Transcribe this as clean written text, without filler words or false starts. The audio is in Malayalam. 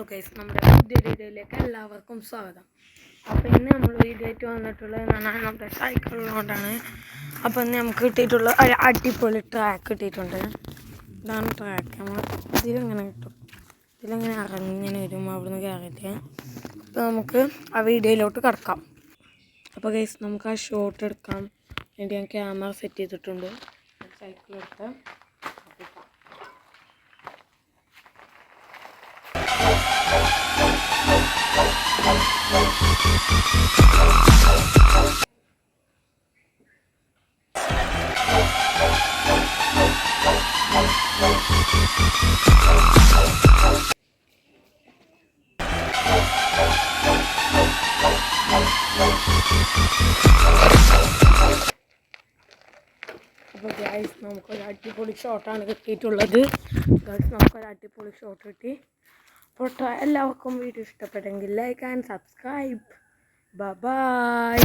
ഹലോ ഗൈസ്, നമ്മുടെ പുതിയൊരു വീഡിയോയിലേക്ക് എല്ലാവർക്കും സ്വാഗതം. അപ്പോൾ ഇന്ന് നമ്മൾ വീഡിയോ ആയിട്ട് വന്നിട്ടുള്ളത് നമ്മുടെ സൈക്കിളിനോടാണ്. അപ്പോൾ ഇന്ന് നമുക്ക് കിട്ടിയിട്ടുള്ള ഒരു അടിപൊളി ട്രാക്ക് കിട്ടിയിട്ടുണ്ട്. ഇതാണ് ട്രാക്ക്. നമ്മൾ ഇതിലെങ്ങനെ കിട്ടും, ഇതിലെങ്ങനെ ഇറങ്ങിങ്ങനെ വരും അവിടുന്ന് കയറിയിട്ട്. അപ്പോൾ നമുക്ക് ആ വീഡിയോയിലോട്ട് കിടക്കാം. അപ്പോൾ ഗൈസ്, നമുക്ക് ആ ഷോട്ട് എടുക്കാം വേണ്ടി ഞാൻ ക്യാമറ സെറ്റ് ചെയ്തിട്ടുണ്ട്. സൈക്കിളെടുത്ത് അപ്പോൾ ഗൈസ്, നമുക്കൊരു അടിപൊളി ഷോട്ടാണ് കിട്ടിയിട്ടുള്ളത്. ഗൈസ്, നമുക്കൊരു അടിപൊളി ഷോട്ട് കിട്ടി. അപ്പോൾ എല്ലാവർക്കും വീഡിയോ ഇഷ്ടപ്പെട്ടെങ്കിൽ ലൈക്ക് ആൻഡ് സബ്സ്ക്രൈബ്. ബൈ.